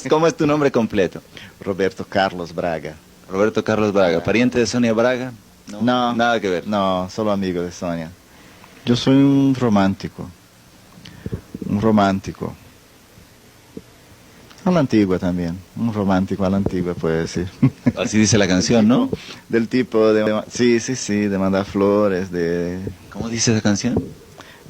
Cómo es tu nombre completo? Roberto Carlos Braga. Roberto Carlos Braga, ¿pariente de Sonia Braga? No, Nada que ver. no, solo amigo de Sonia. Yo soy un romántico. Un romántico. A la antigua también. Un romántico a la antigua, puede decir. Así dice la canción, ¿no? Del tipo de... Sí, de mandar flores, de... ¿Cómo dice esa canción?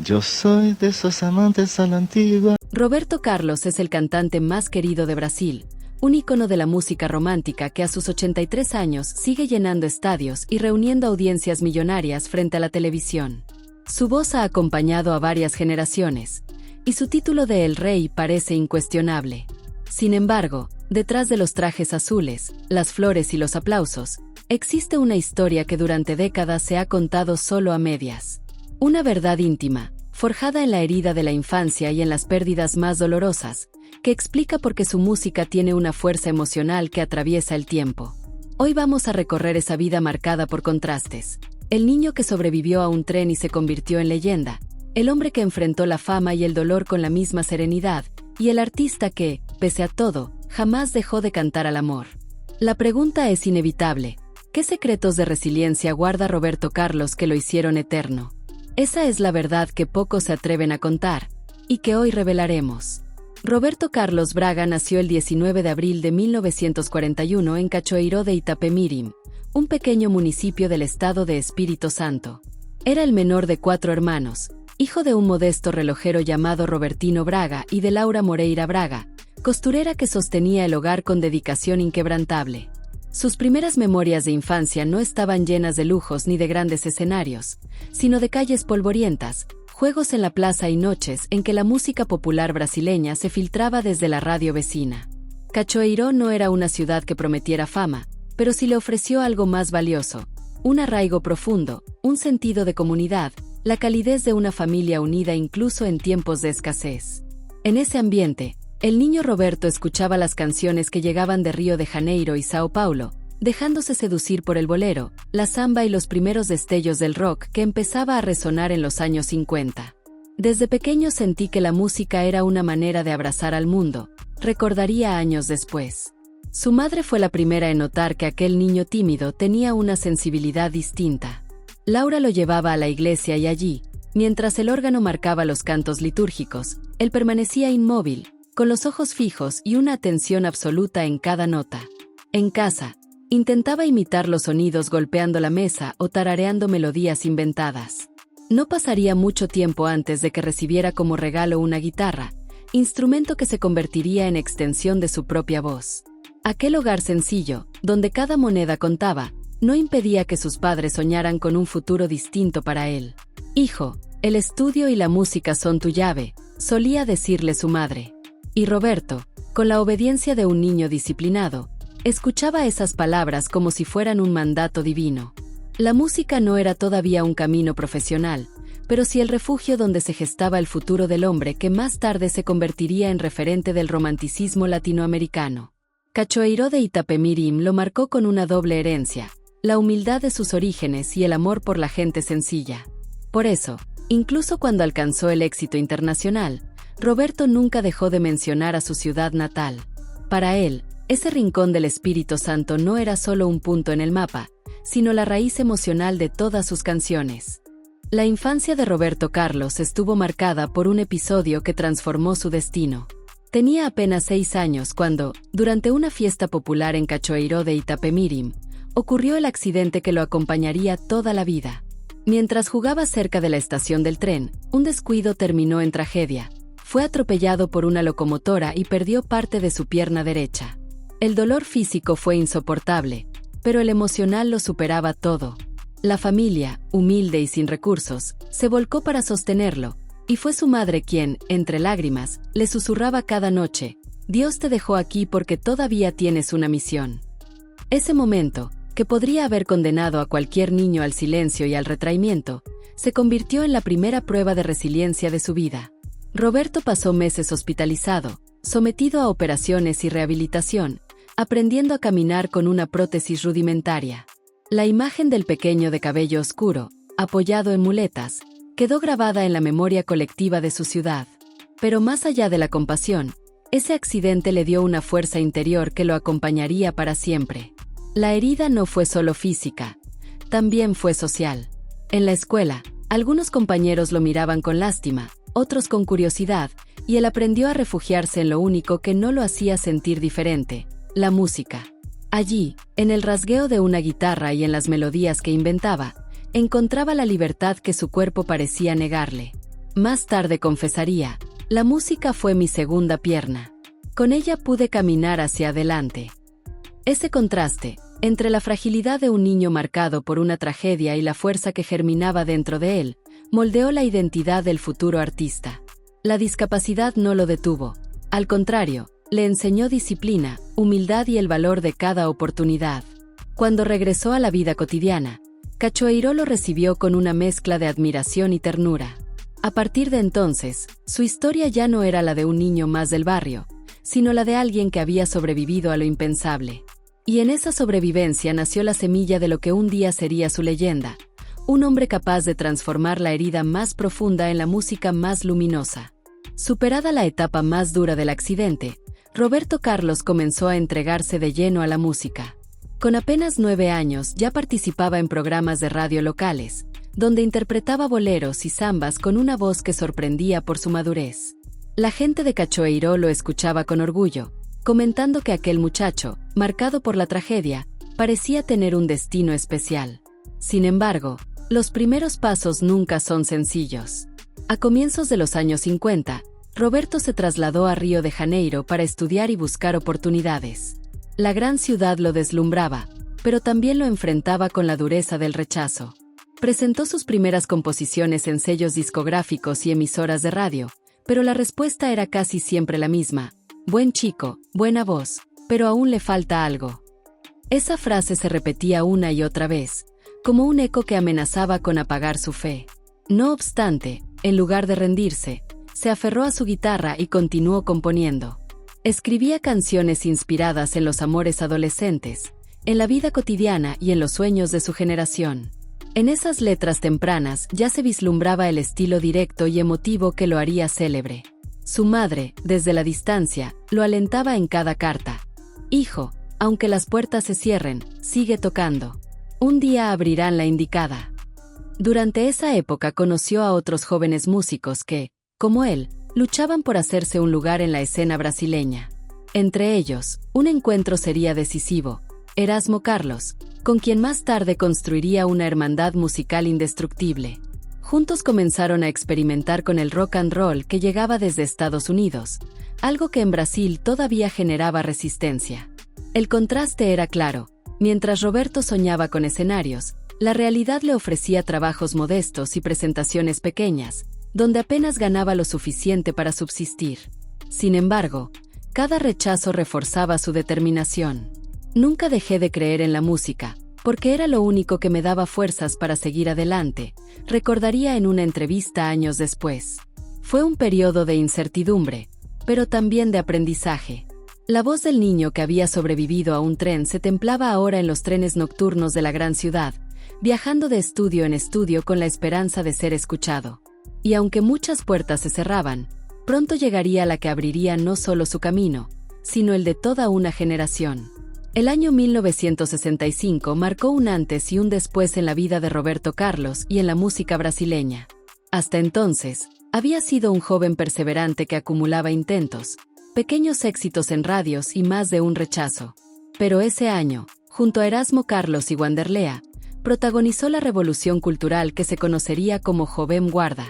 Yo soy de esos amantes a la antigua. Roberto Carlos es el cantante más querido de Brasil, un ícono de la música romántica que a sus 83 años sigue llenando estadios y reuniendo audiencias millonarias frente a la televisión. Su voz ha acompañado a varias generaciones, y su título de El Rey parece incuestionable. Sin embargo, detrás de los trajes azules, las flores y los aplausos, existe una historia que durante décadas se ha contado solo a medias. Una verdad íntima, forjada en la herida de la infancia y en las pérdidas más dolorosas, que explica por qué su música tiene una fuerza emocional que atraviesa el tiempo. Hoy vamos a recorrer esa vida marcada por contrastes. El niño que sobrevivió a un tren y se convirtió en leyenda, el hombre que enfrentó la fama y el dolor con la misma serenidad, y el artista que, pese a todo, jamás dejó de cantar al amor. La pregunta es inevitable: ¿qué secretos de resiliencia guarda Roberto Carlos que lo hicieron eterno? Esa es la verdad que pocos se atreven a contar, y que hoy revelaremos. Roberto Carlos Braga nació el 19 de abril de 1941 en Cachoeiró de Itapemirim, un pequeño municipio del estado de Espírito Santo. Era el menor de 4 hermanos, hijo de un modesto relojero llamado Robertino Braga y de Laura Moreira Braga, costurera que sostenía el hogar con dedicación inquebrantable. Sus primeras memorias de infancia no estaban llenas de lujos ni de grandes escenarios, sino de calles polvorientas, juegos en la plaza y noches en que la música popular brasileña se filtraba desde la radio vecina. Cachoeiró no era una ciudad que prometiera fama, pero sí le ofreció algo más valioso: un arraigo profundo, un sentido de comunidad, la calidez de una familia unida incluso en tiempos de escasez. En ese ambiente, el niño Roberto escuchaba las canciones que llegaban de Río de Janeiro y Sao Paulo, dejándose seducir por el bolero, la samba y los primeros destellos del rock que empezaba a resonar en los años 50. Desde pequeño sentí que la música era una manera de abrazar al mundo, recordaría años después. Su madre fue la primera en notar que aquel niño tímido tenía una sensibilidad distinta. Laura lo llevaba a la iglesia y allí, mientras el órgano marcaba los cantos litúrgicos, él permanecía inmóvil, con los ojos fijos y una atención absoluta en cada nota. En casa, intentaba imitar los sonidos golpeando la mesa o tarareando melodías inventadas. No pasaría mucho tiempo antes de que recibiera como regalo una guitarra, instrumento que se convertiría en extensión de su propia voz. Aquel hogar sencillo, donde cada moneda contaba, no impedía que sus padres soñaran con un futuro distinto para él. «Hijo, el estudio y la música son tu llave», solía decirle su madre. Y Roberto, con la obediencia de un niño disciplinado, escuchaba esas palabras como si fueran un mandato divino. La música no era todavía un camino profesional, pero sí el refugio donde se gestaba el futuro del hombre que más tarde se convertiría en referente del romanticismo latinoamericano. Cachoeiró de Itapemirim lo marcó con una doble herencia: la humildad de sus orígenes y el amor por la gente sencilla. Por eso, incluso cuando alcanzó el éxito internacional, Roberto nunca dejó de mencionar a su ciudad natal. Para él, ese rincón del Espíritu Santo no era solo un punto en el mapa, sino la raíz emocional de todas sus canciones. La infancia de Roberto Carlos estuvo marcada por un episodio que transformó su destino. Tenía apenas 6 años cuando, durante una fiesta popular en Cachoeiró de Itapemirim, ocurrió el accidente que lo acompañaría toda la vida. Mientras jugaba cerca de la estación del tren, un descuido terminó en tragedia. Fue atropellado por una locomotora y perdió parte de su pierna derecha. El dolor físico fue insoportable, pero el emocional lo superaba todo. La familia, humilde y sin recursos, se volcó para sostenerlo, y fue su madre quien, entre lágrimas, le susurraba cada noche: «Dios te dejó aquí porque todavía tienes una misión». Ese momento, que podría haber condenado a cualquier niño al silencio y al retraimiento, se convirtió en la primera prueba de resiliencia de su vida. Roberto pasó meses hospitalizado, sometido a operaciones y rehabilitación, aprendiendo a caminar con una prótesis rudimentaria. La imagen del pequeño de cabello oscuro, apoyado en muletas, quedó grabada en la memoria colectiva de su ciudad. Pero más allá de la compasión, Ese accidente le dio una fuerza interior que lo acompañaría para siempre. La herida no fue solo física, también fue social. En la escuela, algunos compañeros lo miraban con lástima, otros con curiosidad, y él aprendió a refugiarse en lo único que no lo hacía sentir diferente: la música. Allí, en el rasgueo de una guitarra y en las melodías que inventaba, encontraba la libertad que su cuerpo parecía negarle. Más tarde confesaría: la música fue mi segunda pierna. Con ella pude caminar hacia adelante. Ese contraste, entre la fragilidad de un niño marcado por una tragedia y la fuerza que germinaba dentro de él, moldeó la identidad del futuro artista. La discapacidad no lo detuvo. Al contrario, le enseñó disciplina, humildad y el valor de cada oportunidad. Cuando regresó a la vida cotidiana, Cachoeiro lo recibió con una mezcla de admiración y ternura. A partir de entonces, su historia ya no era la de un niño más del barrio, sino la de alguien que había sobrevivido a lo impensable. Y en esa sobrevivencia nació la semilla de lo que un día sería su leyenda: un hombre capaz de transformar la herida más profunda en la música más luminosa. Superada la etapa más dura del accidente, Roberto Carlos comenzó a entregarse de lleno a la música. Con apenas 9 años ya participaba en programas de radio locales, donde interpretaba boleros y zambas con una voz que sorprendía por su madurez. La gente de Cachoeiro lo escuchaba con orgullo, comentando que aquel muchacho, marcado por la tragedia, parecía tener un destino especial. Sin embargo, los primeros pasos nunca son sencillos. A comienzos de los años 50, Roberto se trasladó a Río de Janeiro para estudiar y buscar oportunidades. La gran ciudad lo deslumbraba, pero también lo enfrentaba con la dureza del rechazo. Presentó sus primeras composiciones en sellos discográficos y emisoras de radio, pero la respuesta era casi siempre la misma: buen chico, buena voz, pero aún le falta algo. Esa frase se repetía una y otra vez, como un eco que amenazaba con apagar su fe. No obstante, en lugar de rendirse, se aferró a su guitarra y continuó componiendo. Escribía canciones inspiradas en los amores adolescentes, en la vida cotidiana y en los sueños de su generación. En esas letras tempranas ya se vislumbraba el estilo directo y emotivo que lo haría célebre. Su madre, desde la distancia, lo alentaba en cada carta: hijo, aunque las puertas se cierren, sigue tocando. Un día abrirán la indicada. Durante esa época conoció a otros jóvenes músicos que, como él, luchaban por hacerse un lugar en la escena brasileña. Entre ellos, un encuentro sería decisivo: Erasmo Carlos, con quien más tarde construiría una hermandad musical indestructible. Juntos comenzaron a experimentar con el rock and roll que llegaba desde Estados Unidos, algo que en Brasil todavía generaba resistencia. El contraste era claro: mientras Roberto soñaba con escenarios, la realidad le ofrecía trabajos modestos y presentaciones pequeñas, donde apenas ganaba lo suficiente para subsistir. Sin embargo, cada rechazo reforzaba su determinación. Nunca dejé de creer en la música, porque era lo único que me daba fuerzas para seguir adelante, recordaría en una entrevista años después. Fue un periodo de incertidumbre, pero también de aprendizaje. La voz del niño que había sobrevivido a un tren se templaba ahora en los trenes nocturnos de la gran ciudad, viajando de estudio en estudio con la esperanza de ser escuchado. Y aunque muchas puertas se cerraban, pronto llegaría la que abriría no solo su camino, sino el de toda una generación. El año 1965 marcó un antes y un después en la vida de Roberto Carlos y en la música brasileña. Hasta entonces, había sido un joven perseverante que acumulaba intentos, pequeños éxitos en radios y más de un rechazo. Pero ese año, junto a Erasmo Carlos y Wanderlea, protagonizó la revolución cultural que se conocería como Jovem Guarda.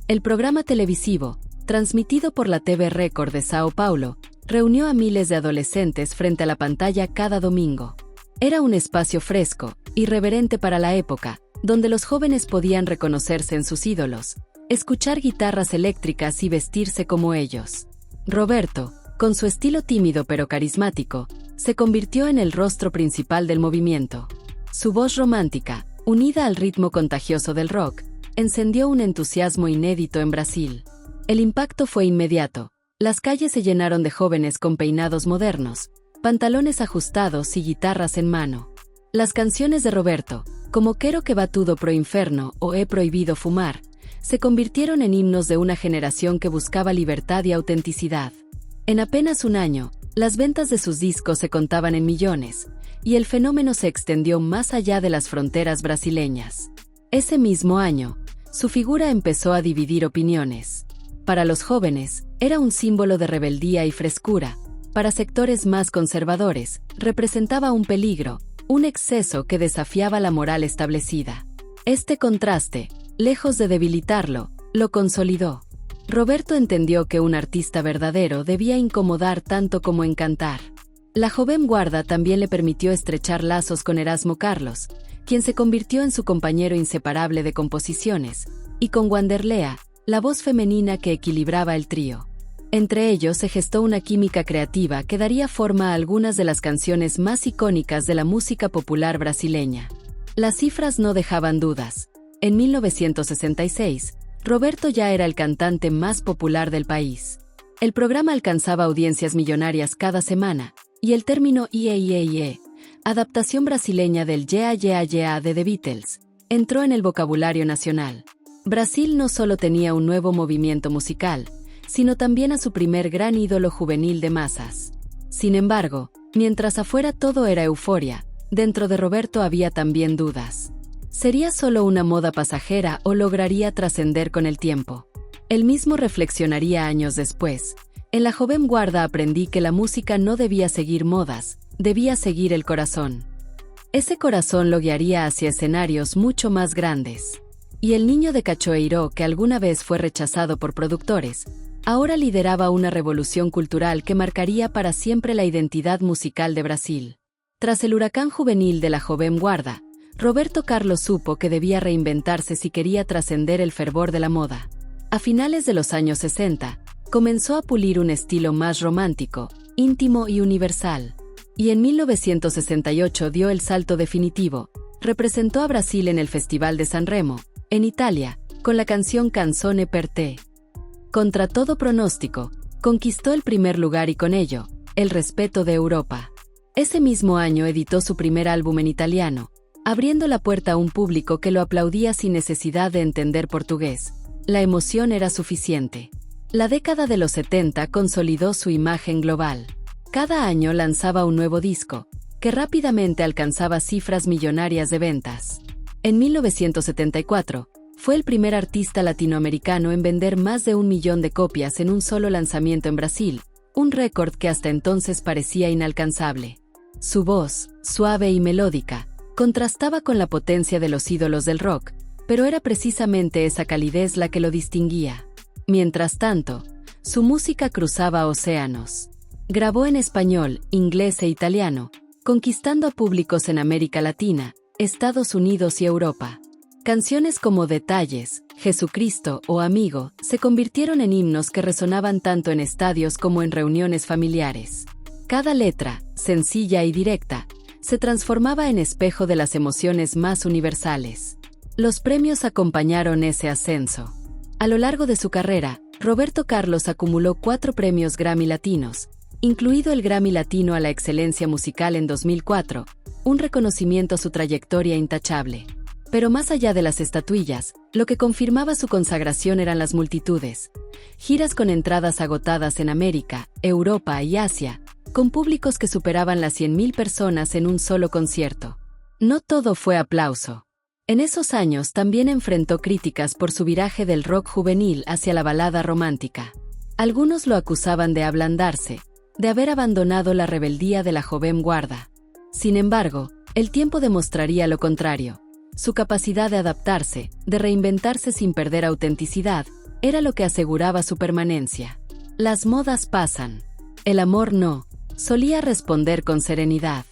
El programa televisivo, transmitido por la TV Record de Sao Paulo, reunió a miles de adolescentes frente a la pantalla cada domingo. Era un espacio fresco, irreverente para la época, donde los jóvenes podían reconocerse en sus ídolos, escuchar guitarras eléctricas y vestirse como ellos. Roberto, con su estilo tímido pero carismático, se convirtió en el rostro principal del movimiento. Su voz romántica, unida al ritmo contagioso del rock, encendió un entusiasmo inédito en Brasil. El impacto fue inmediato. Las calles se llenaron de jóvenes con peinados modernos, pantalones ajustados y guitarras en mano. Las canciones de Roberto, como Quero que va tudo pro inferno o He prohibido fumar, se convirtieron en himnos de una generación que buscaba libertad y autenticidad. En apenas un año, las ventas de sus discos se contaban en millones, y el fenómeno se extendió más allá de las fronteras brasileñas. Ese mismo año, su figura empezó a dividir opiniones. Para los jóvenes, era un símbolo de rebeldía y frescura. Para sectores más conservadores, representaba un peligro, un exceso que desafiaba la moral establecida. Este contraste, lejos de debilitarlo, lo consolidó. Roberto entendió que un artista verdadero debía incomodar tanto como encantar. La joven guarda también le permitió estrechar lazos con Erasmo Carlos, quien se convirtió en su compañero inseparable de composiciones, y con Wanderlea, la voz femenina que equilibraba el trío. Entre ellos se gestó una química creativa que daría forma a algunas de las canciones más icónicas de la música popular brasileña. Las cifras no dejaban dudas. En 1966, Roberto ya era el cantante más popular del país. El programa alcanzaba audiencias millonarias cada semana, y el término "Iê Iê Iê", adaptación brasileña del "Yeah Yeah Yeah" de The Beatles, entró en el vocabulario nacional. Brasil no solo tenía un nuevo movimiento musical, sino también a su primer gran ídolo juvenil de masas. Sin embargo, mientras afuera todo era euforia, dentro de Roberto había también dudas. ¿Sería solo una moda pasajera o lograría trascender con el tiempo? Él mismo reflexionaría años después. En la joven guarda aprendí que la música no debía seguir modas, debía seguir el corazón. Ese corazón lo guiaría hacia escenarios mucho más grandes. Y el niño de Cachoeiro, que alguna vez fue rechazado por productores, ahora lideraba una revolución cultural que marcaría para siempre la identidad musical de Brasil. Tras el huracán juvenil de la joven guarda, Roberto Carlos supo que debía reinventarse si quería trascender el fervor de la moda. A finales de los años 60, comenzó a pulir un estilo más romántico, íntimo y universal. Y en 1968 dio el salto definitivo. Representó a Brasil en el Festival de San Remo, en Italia, con la canción Canzone per te. Contra todo pronóstico, conquistó el primer lugar y con ello, el respeto de Europa. Ese mismo año editó su primer álbum en italiano, abriendo la puerta a un público que lo aplaudía sin necesidad de entender portugués. La emoción era suficiente. La década de los 70 consolidó su imagen global. Cada año lanzaba un nuevo disco, que rápidamente alcanzaba cifras millonarias de ventas. En 1974, fue el primer artista latinoamericano en vender más de 1 millón de copias en un solo lanzamiento en Brasil, un récord que hasta entonces parecía inalcanzable. Su voz, suave y melódica, contrastaba con la potencia de los ídolos del rock, pero era precisamente esa calidez la que lo distinguía. Mientras tanto, su música cruzaba océanos. Grabó en español, inglés e italiano, conquistando a públicos en América Latina, Estados Unidos y Europa. Canciones como Detalles, Jesucristo o Amigo se convirtieron en himnos que resonaban tanto en estadios como en reuniones familiares. Cada letra, sencilla y directa, se transformaba en espejo de las emociones más universales. Los premios acompañaron ese ascenso. A lo largo de su carrera, Roberto Carlos acumuló 4 premios Grammy Latinos, incluido el Grammy Latino a la Excelencia Musical en 2004, un reconocimiento a su trayectoria intachable. Pero más allá de las estatuillas, lo que confirmaba su consagración eran las multitudes. Giras con entradas agotadas en América, Europa y Asia, con públicos que superaban las 100.000 personas en un solo concierto. No todo fue aplauso. En esos años también enfrentó críticas por su viraje del rock juvenil hacia la balada romántica. Algunos lo acusaban de ablandarse, de haber abandonado la rebeldía de la joven guarda. Sin embargo, el tiempo demostraría lo contrario. Su capacidad de adaptarse, de reinventarse sin perder autenticidad, era lo que aseguraba su permanencia. Las modas pasan. El amor no, solía responder con serenidad.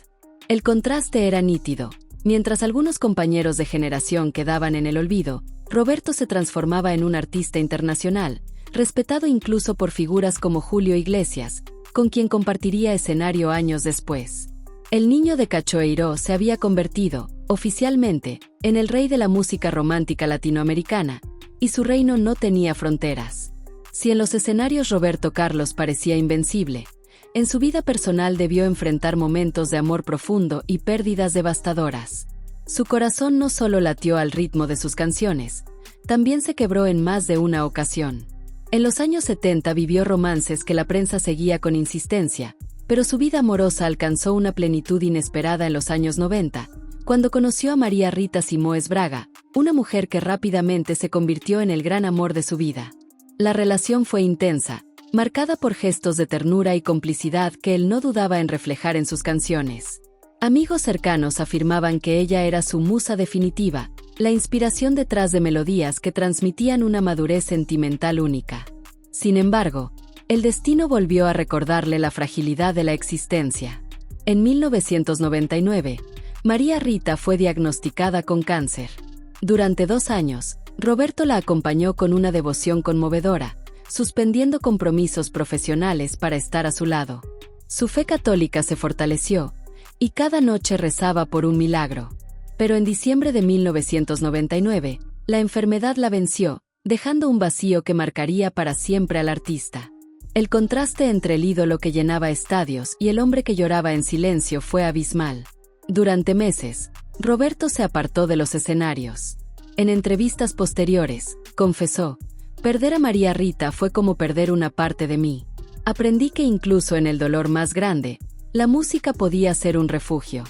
El contraste era nítido. Mientras algunos compañeros de generación quedaban en el olvido, Roberto se transformaba en un artista internacional, respetado incluso por figuras como Julio Iglesias, con quien compartiría escenario años después. El niño de Cachoeiro se había convertido, oficialmente, en el rey de la música romántica latinoamericana, y su reino no tenía fronteras. Si en los escenarios Roberto Carlos parecía invencible, en su vida personal debió enfrentar momentos de amor profundo y pérdidas devastadoras. Su corazón no solo latió al ritmo de sus canciones, también se quebró en más de una ocasión. En los años 70 vivió romances que la prensa seguía con insistencia, pero su vida amorosa alcanzó una plenitud inesperada en los años 90, cuando conoció a María Rita Simoes Braga, una mujer que rápidamente se convirtió en el gran amor de su vida. La relación fue intensa, marcada por gestos de ternura y complicidad que él no dudaba en reflejar en sus canciones. Amigos cercanos afirmaban que ella era su musa definitiva, la inspiración detrás de melodías que transmitían una madurez sentimental única. Sin embargo, el destino volvió a recordarle la fragilidad de la existencia. En 1999, María Rita fue diagnosticada con cáncer. Durante 2 años, Roberto la acompañó con una devoción conmovedora, suspendiendo compromisos profesionales para estar a su lado. Su fe católica se fortaleció, y cada noche rezaba por un milagro. Pero en diciembre de 1999, la enfermedad la venció, dejando un vacío que marcaría para siempre al artista. El contraste entre el ídolo que llenaba estadios y el hombre que lloraba en silencio fue abismal. Durante meses, Roberto se apartó de los escenarios. En entrevistas posteriores, confesó: «Perder a María Rita fue como perder una parte de mí. Aprendí que incluso en el dolor más grande, la música podía ser un refugio».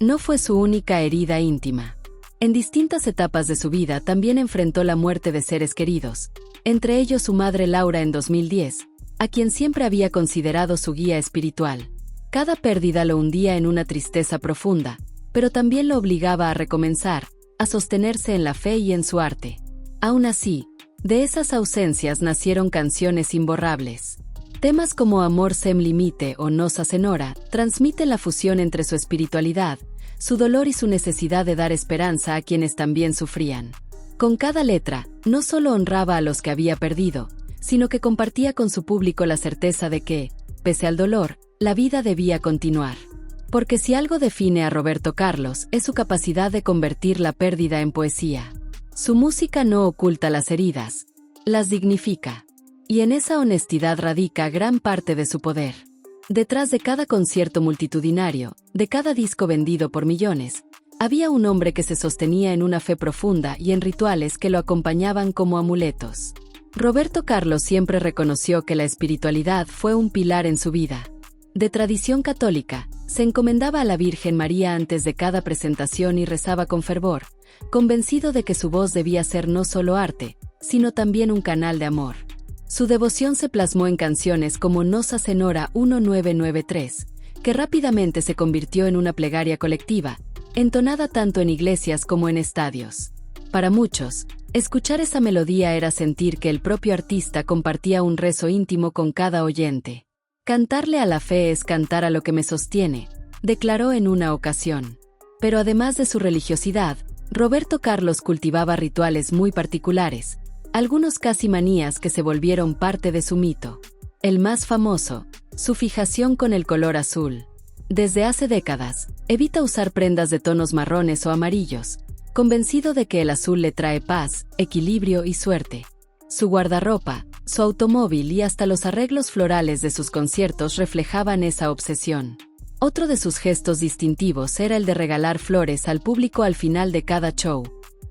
No fue su única herida íntima. En distintas etapas de su vida también enfrentó la muerte de seres queridos, entre ellos su madre Laura en 2010, a quien siempre había considerado su guía espiritual. Cada pérdida lo hundía en una tristeza profunda, pero también lo obligaba a recomenzar, a sostenerse en la fe y en su arte. Aún así, de esas ausencias nacieron canciones imborrables. Temas como Amor sem limite o Nossa Senhora transmiten la fusión entre su espiritualidad, su dolor y su necesidad de dar esperanza a quienes también sufrían. Con cada letra, no solo honraba a los que había perdido, sino que compartía con su público la certeza de que, pese al dolor, la vida debía continuar. Porque si algo define a Roberto Carlos es su capacidad de convertir la pérdida en poesía. Su música no oculta las heridas, las dignifica. Y en esa honestidad radica gran parte de su poder. Detrás de cada concierto multitudinario, de cada disco vendido por millones, había un hombre que se sostenía en una fe profunda y en rituales que lo acompañaban como amuletos. Roberto Carlos siempre reconoció que la espiritualidad fue un pilar en su vida. De tradición católica, se encomendaba a la Virgen María antes de cada presentación y rezaba con fervor, convencido de que su voz debía ser no solo arte, sino también un canal de amor. Su devoción se plasmó en canciones como Nossa Senhora 1993, que rápidamente se convirtió en una plegaria colectiva, entonada tanto en iglesias como en estadios. Para muchos, escuchar esa melodía era sentir que el propio artista compartía un rezo íntimo con cada oyente. «Cantarle a la fe es cantar a lo que me sostiene», declaró en una ocasión. Pero además de su religiosidad, Roberto Carlos cultivaba rituales muy particulares, algunos casi manías que se volvieron parte de su mito. El más famoso, su fijación con el color azul. Desde hace décadas, evita usar prendas de tonos marrones o amarillos, convencido de que el azul le trae paz, equilibrio y suerte. Su guardarropa, su automóvil y hasta los arreglos florales de sus conciertos reflejaban esa obsesión. Otro de sus gestos distintivos era el de regalar flores al público al final de cada show.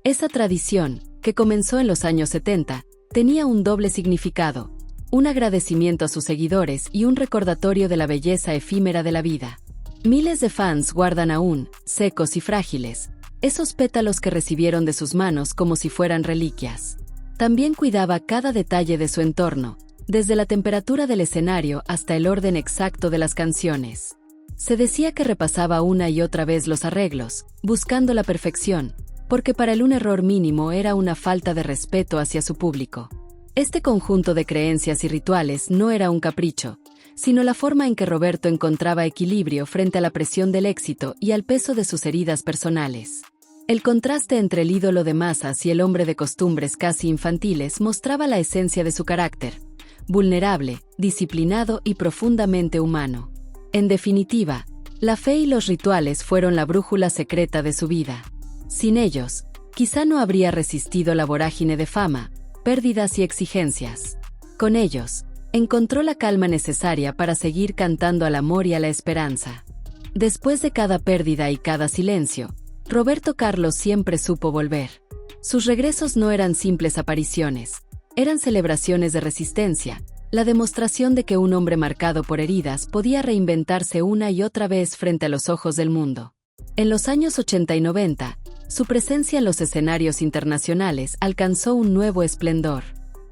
Esa tradición, que comenzó en los años 70, tenía un doble significado: un agradecimiento a sus seguidores y un recordatorio de la belleza efímera de la vida. Miles de fans guardan aún, secos y frágiles, esos pétalos que recibieron de sus manos como si fueran reliquias. También cuidaba cada detalle de su entorno, desde la temperatura del escenario hasta el orden exacto de las canciones. Se decía que repasaba una y otra vez los arreglos, buscando la perfección, porque para él un error mínimo era una falta de respeto hacia su público. Este conjunto de creencias y rituales no era un capricho, sino la forma en que Roberto encontraba equilibrio frente a la presión del éxito y al peso de sus heridas personales. El contraste entre el ídolo de masas y el hombre de costumbres casi infantiles mostraba la esencia de su carácter: vulnerable, disciplinado y profundamente humano. En definitiva, la fe y los rituales fueron la brújula secreta de su vida. Sin ellos, quizá no habría resistido la vorágine de fama, pérdidas y exigencias. Con ellos, encontró la calma necesaria para seguir cantando al amor y a la esperanza. Después de cada pérdida y cada silencio, Roberto Carlos siempre supo volver. Sus regresos no eran simples apariciones, eran celebraciones de resistencia, la demostración de que un hombre marcado por heridas podía reinventarse una y otra vez frente a los ojos del mundo. En los años 80 y 90, su presencia en los escenarios internacionales alcanzó un nuevo esplendor.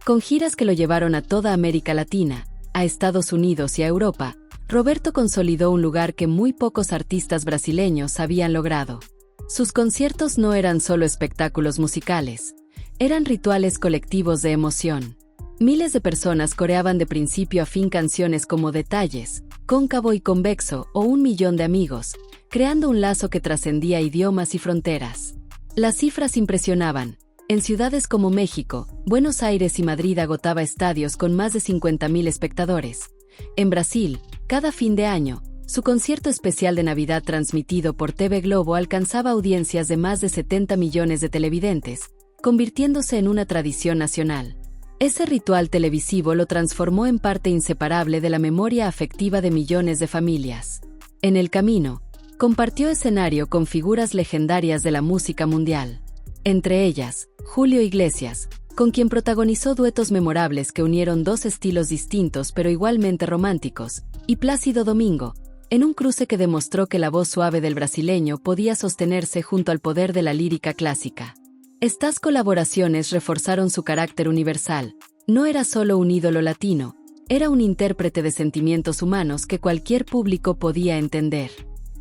Con giras que lo llevaron a toda América Latina, a Estados Unidos y a Europa, Roberto consolidó un lugar que muy pocos artistas brasileños habían logrado. Sus conciertos no eran solo espectáculos musicales, eran rituales colectivos de emoción. Miles de personas coreaban de principio a fin canciones como Detalles, Cóncavo y Convexo o Un Millón de Amigos, creando un lazo que trascendía idiomas y fronteras. Las cifras impresionaban. En ciudades como México, Buenos Aires y Madrid agotaba estadios con más de 50.000 espectadores. En Brasil, cada fin de año, su concierto especial de Navidad transmitido por TV Globo alcanzaba audiencias de más de 70 millones de televidentes, convirtiéndose en una tradición nacional. Ese ritual televisivo lo transformó en parte inseparable de la memoria afectiva de millones de familias. En el camino, compartió escenario con figuras legendarias de la música mundial. Entre ellas, Julio Iglesias, con quien protagonizó duetos memorables que unieron dos estilos distintos pero igualmente románticos, y Plácido Domingo, en un cruce que demostró que la voz suave del brasileño podía sostenerse junto al poder de la lírica clásica. Estas colaboraciones reforzaron su carácter universal. No era solo un ídolo latino, era un intérprete de sentimientos humanos que cualquier público podía entender.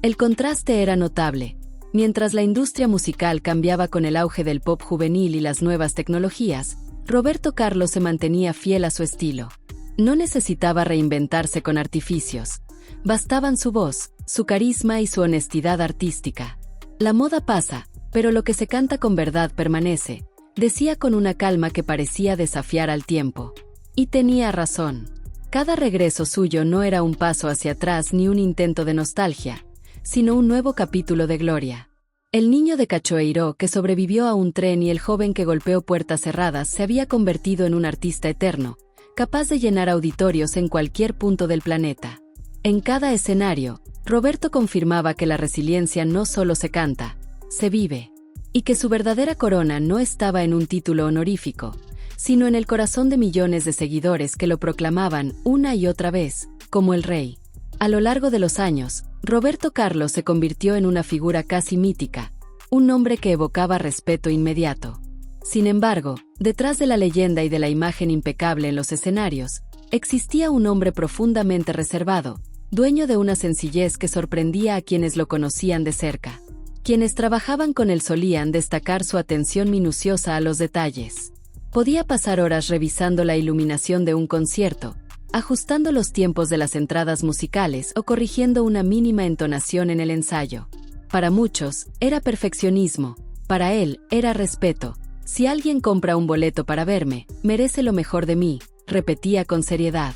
El contraste era notable. Mientras la industria musical cambiaba con el auge del pop juvenil y las nuevas tecnologías, Roberto Carlos se mantenía fiel a su estilo. No necesitaba reinventarse con artificios. Bastaban su voz, su carisma y su honestidad artística. La moda pasa, pero lo que se canta con verdad permanece, decía con una calma que parecía desafiar al tiempo. Y tenía razón. Cada regreso suyo no era un paso hacia atrás ni un intento de nostalgia, sino un nuevo capítulo de gloria. El niño de Cachoeiró que sobrevivió a un tren y el joven que golpeó puertas cerradas se había convertido en un artista eterno, capaz de llenar auditorios en cualquier punto del planeta. En cada escenario, Roberto confirmaba que la resiliencia no solo se canta, se vive, y que su verdadera corona no estaba en un título honorífico, sino en el corazón de millones de seguidores que lo proclamaban una y otra vez, como el rey. A lo largo de los años, Roberto Carlos se convirtió en una figura casi mítica, un nombre que evocaba respeto inmediato. Sin embargo, detrás de la leyenda y de la imagen impecable en los escenarios, existía un hombre profundamente reservado, dueño de una sencillez que sorprendía a quienes lo conocían de cerca. Quienes trabajaban con él solían destacar su atención minuciosa a los detalles. Podía pasar horas revisando la iluminación de un concierto, ajustando los tiempos de las entradas musicales o corrigiendo una mínima entonación en el ensayo. Para muchos, era perfeccionismo, para él, era respeto. Si alguien compra un boleto para verme, merece lo mejor de mí, repetía con seriedad.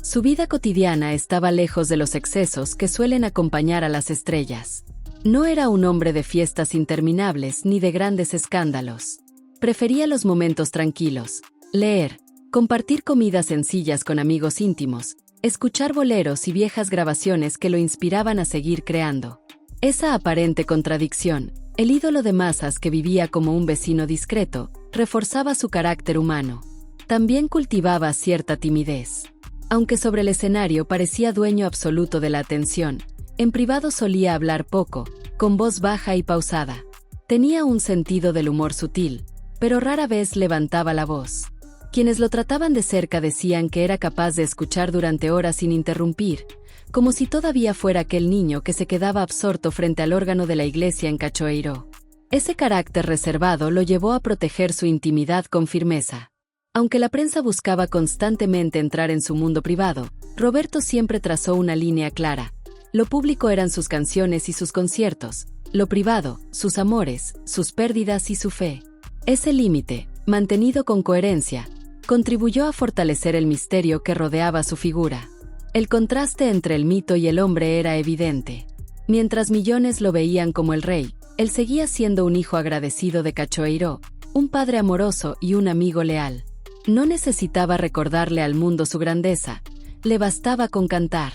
Su vida cotidiana estaba lejos de los excesos que suelen acompañar a las estrellas. No era un hombre de fiestas interminables ni de grandes escándalos. Prefería los momentos tranquilos, leer, compartir comidas sencillas con amigos íntimos, escuchar boleros y viejas grabaciones que lo inspiraban a seguir creando. Esa aparente contradicción, el ídolo de masas que vivía como un vecino discreto, reforzaba su carácter humano. También cultivaba cierta timidez. Aunque sobre el escenario parecía dueño absoluto de la atención, en privado solía hablar poco, con voz baja y pausada. Tenía un sentido del humor sutil, pero rara vez levantaba la voz. Quienes lo trataban de cerca decían que era capaz de escuchar durante horas sin interrumpir, como si todavía fuera aquel niño que se quedaba absorto frente al órgano de la iglesia en Cachoeiró. Ese carácter reservado lo llevó a proteger su intimidad con firmeza. Aunque la prensa buscaba constantemente entrar en su mundo privado, Roberto siempre trazó una línea clara. Lo público eran sus canciones y sus conciertos, lo privado, sus amores, sus pérdidas y su fe. Ese límite, mantenido con coherencia, contribuyó a fortalecer el misterio que rodeaba su figura. El contraste entre el mito y el hombre era evidente. Mientras millones lo veían como el rey, él seguía siendo un hijo agradecido de Cachoeiró, un padre amoroso y un amigo leal. No necesitaba recordarle al mundo su grandeza, le bastaba con cantar.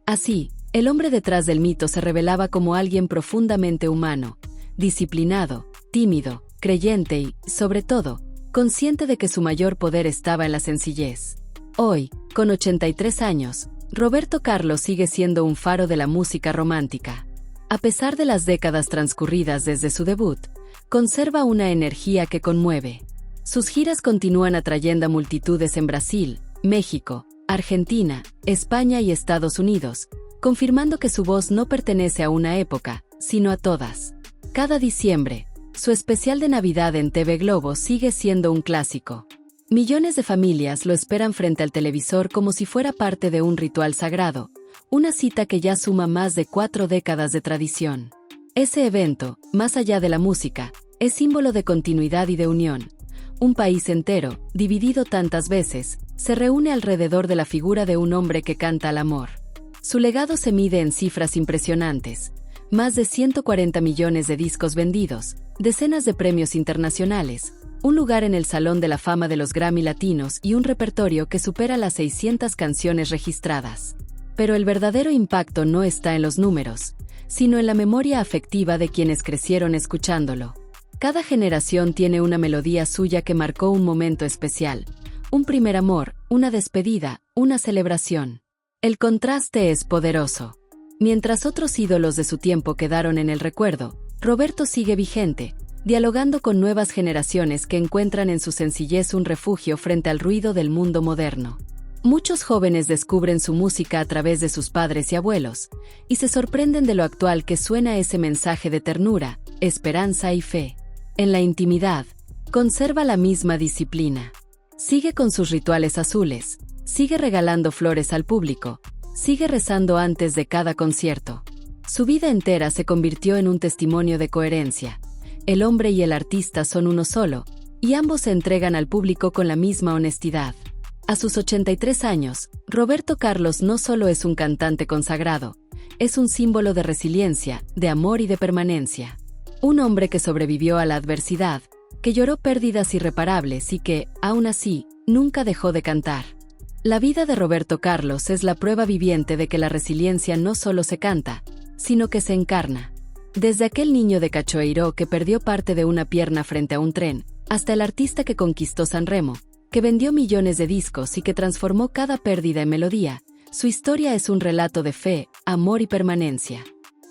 Así, el hombre detrás del mito se revelaba como alguien profundamente humano, disciplinado, tímido, creyente y, sobre todo, consciente de que su mayor poder estaba en la sencillez. Hoy, con 83 años, Roberto Carlos sigue siendo un faro de la música romántica. A pesar de las décadas transcurridas desde su debut, conserva una energía que conmueve. Sus giras continúan atrayendo a multitudes en Brasil, México, Argentina, España y Estados Unidos, confirmando que su voz no pertenece a una época, sino a todas. Cada diciembre, su especial de Navidad en TV Globo sigue siendo un clásico. Millones de familias lo esperan frente al televisor como si fuera parte de un ritual sagrado, una cita que ya suma más de 4 décadas de tradición. Ese evento, más allá de la música, es símbolo de continuidad y de unión. Un país entero, dividido tantas veces, se reúne alrededor de la figura de un hombre que canta al amor. Su legado se mide en cifras impresionantes. Más de 140 millones de discos vendidos, decenas de premios internacionales, un lugar en el Salón de la Fama de los Grammy Latinos y un repertorio que supera las 600 canciones registradas. Pero el verdadero impacto no está en los números, sino en la memoria afectiva de quienes crecieron escuchándolo. Cada generación tiene una melodía suya que marcó un momento especial, un primer amor, una despedida, una celebración. El contraste es poderoso. Mientras otros ídolos de su tiempo quedaron en el recuerdo, Roberto sigue vigente, dialogando con nuevas generaciones que encuentran en su sencillez un refugio frente al ruido del mundo moderno. Muchos jóvenes descubren su música a través de sus padres y abuelos, y se sorprenden de lo actual que suena ese mensaje de ternura, esperanza y fe. En la intimidad, conserva la misma disciplina. Sigue con sus rituales azules, sigue regalando flores al público, sigue rezando antes de cada concierto. Su vida entera se convirtió en un testimonio de coherencia. El hombre y el artista son uno solo, y ambos se entregan al público con la misma honestidad. A sus 83 años, Roberto Carlos no solo es un cantante consagrado, es un símbolo de resiliencia, de amor y de permanencia. Un hombre que sobrevivió a la adversidad, que lloró pérdidas irreparables y que, aún así, nunca dejó de cantar. La vida de Roberto Carlos es la prueba viviente de que la resiliencia no solo se canta, sino que se encarna. Desde aquel niño de Cachoeiró que perdió parte de una pierna frente a un tren, hasta el artista que conquistó San Remo, que vendió millones de discos y que transformó cada pérdida en melodía, su historia es un relato de fe, amor y permanencia.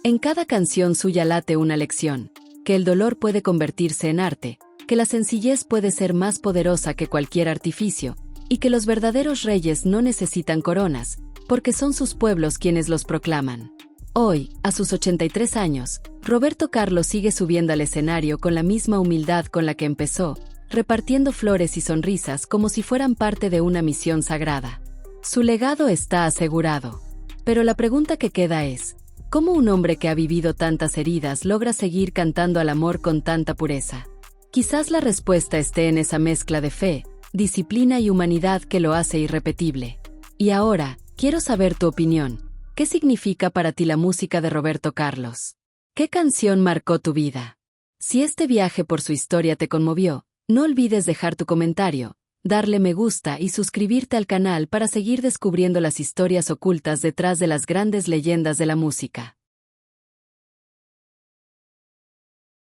En cada canción suya late una lección, que el dolor puede convertirse en arte, que la sencillez puede ser más poderosa que cualquier artificio, y que los verdaderos reyes no necesitan coronas, porque son sus pueblos quienes los proclaman. Hoy, a sus 83 años, Roberto Carlos sigue subiendo al escenario con la misma humildad con la que empezó, repartiendo flores y sonrisas como si fueran parte de una misión sagrada. Su legado está asegurado. Pero la pregunta que queda es, ¿cómo un hombre que ha vivido tantas heridas logra seguir cantando al amor con tanta pureza? Quizás la respuesta esté en esa mezcla de fe, disciplina y humanidad que lo hace irrepetible. Y ahora, quiero saber tu opinión. ¿Qué significa para ti la música de Roberto Carlos? ¿Qué canción marcó tu vida? Si este viaje por su historia te conmovió, no olvides dejar tu comentario, darle me gusta y suscribirte al canal para seguir descubriendo las historias ocultas detrás de las grandes leyendas de la música.